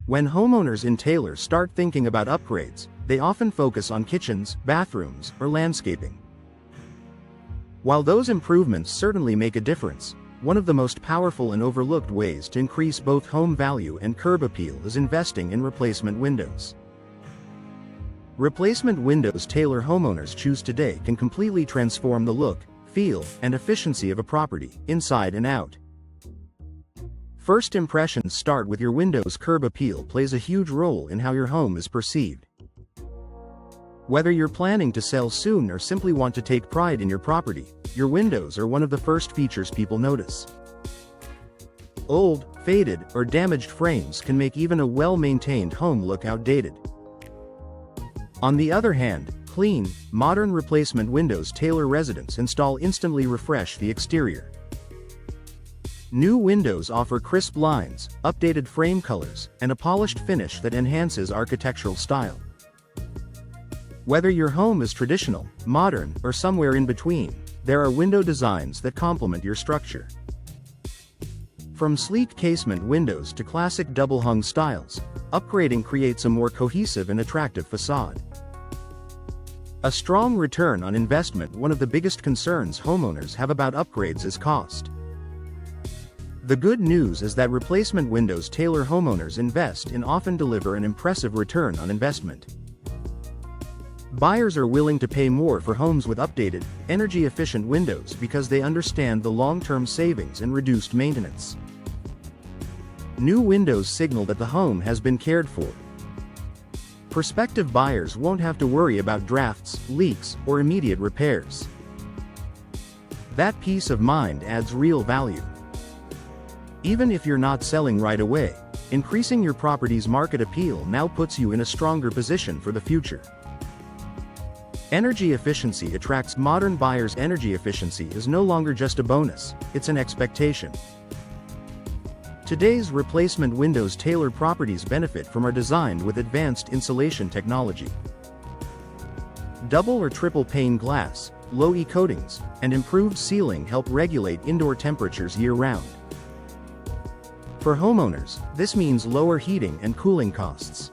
When homeowners in Taylor start thinking about upgrades, they often focus on kitchens, bathrooms, or landscaping. While those improvements certainly make a difference, one of the most powerful and overlooked ways to increase both home value and curb appeal is investing in replacement windows. Replacement windows Taylor homeowners choose today can completely transform the look, feel, and efficiency of a property, inside and out. First impressions start with your windows. Curb appeal plays a huge role in how your home is perceived. Whether you're planning to sell soon or simply want to take pride in your property, your windows are one of the first features people notice. Old, faded, or damaged frames can make even a well-maintained home look outdated. On the other hand, clean, modern replacement windows Taylor residents install instantly refresh the exterior. New windows offer crisp lines, updated frame colors, and a polished finish that enhances architectural style. Whether your home is traditional, modern, or somewhere in between, there are window designs that complement your structure. From sleek casement windows to classic double-hung styles, upgrading creates a more cohesive and attractive facade. A strong return on investment. One of the biggest concerns homeowners have about upgrades is cost. The good news is that replacement windows Taylor homeowners invest in often deliver an impressive return on investment. Buyers are willing to pay more for homes with updated, energy-efficient windows because they understand the long-term savings and reduced maintenance. New windows signal that the home has been cared for. Prospective buyers won't have to worry about drafts, leaks, or immediate repairs. That peace of mind adds real value. Even if you're not selling right away, increasing your property's market appeal now puts you in a stronger position for the future. Energy efficiency attracts modern buyers. Energy efficiency is no longer just a bonus, it's an expectation. Today's replacement windows Taylor properties benefit from are designed with advanced insulation technology. Double or triple pane glass, low E coatings, and improved sealing help regulate indoor temperatures year-round. For homeowners, this means lower heating and cooling costs.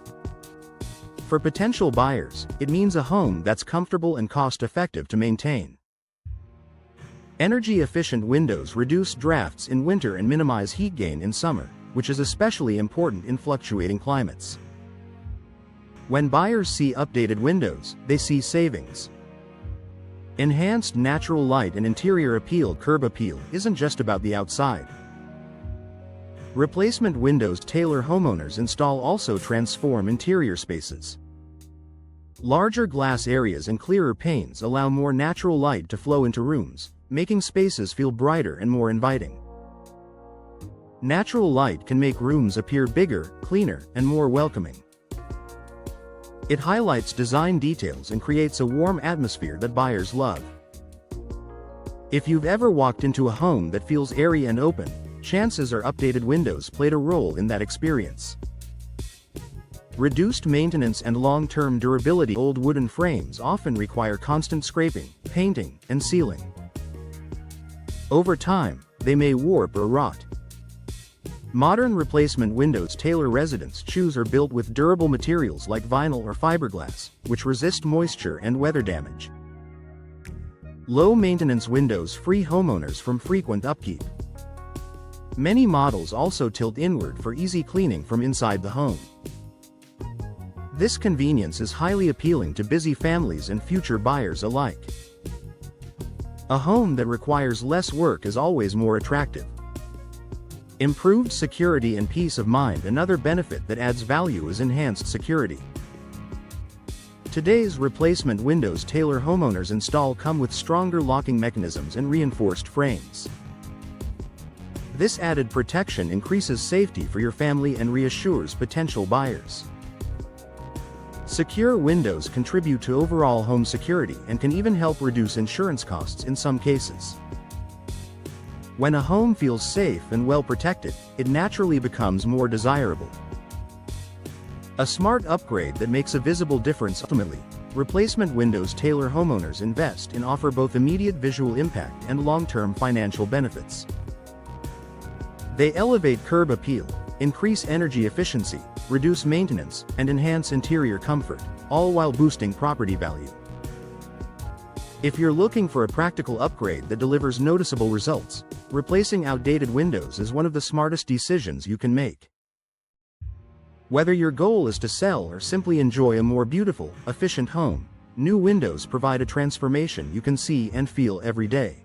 For potential buyers, it means a home that's comfortable and cost-effective to maintain. Energy-efficient windows reduce drafts in winter and minimize heat gain in summer, which is especially important in fluctuating climates. When buyers see updated windows, they see savings. Enhanced natural light and interior appeal. Curb appeal isn't just about the outside. Replacement windows Taylor homeowners install also transform interior spaces. Larger glass areas and clearer panes allow more natural light to flow into rooms, making spaces feel brighter and more inviting. Natural light can make rooms appear bigger, cleaner, and more welcoming. It highlights design details and creates a warm atmosphere that buyers love. If you've ever walked into a home that feels airy and open, chances are updated windows played a role in that experience. Reduced maintenance and long-term durability. Old wooden frames often require constant scraping, painting, and sealing. Over time, they may warp or rot. Modern replacement windows Taylor residents choose are built with durable materials like vinyl or fiberglass, which resist moisture and weather damage. Low-maintenance windows free homeowners from frequent upkeep. Many models also tilt inward for easy cleaning from inside the home. This convenience is highly appealing to busy families and future buyers alike. A home that requires less work is always more attractive. Improved security and peace of mind. Another benefit that adds value is enhanced security. Today's replacement windows Taylor homeowners install come with stronger locking mechanisms and reinforced frames. This added protection increases safety for your family and reassures potential buyers. Secure windows contribute to overall home security and can even help reduce insurance costs in some cases. When a home feels safe and well protected, it naturally becomes more desirable. A smart upgrade that makes a visible difference. Ultimately, replacement windows Taylor homeowners invest in offer both immediate visual impact and long-term financial benefits. They elevate curb appeal, increase energy efficiency, reduce maintenance, and enhance interior comfort, all while boosting property value. If you're looking for a practical upgrade that delivers noticeable results, replacing outdated windows is one of the smartest decisions you can make. Whether your goal is to sell or simply enjoy a more beautiful, efficient home, new windows provide a transformation you can see and feel every day.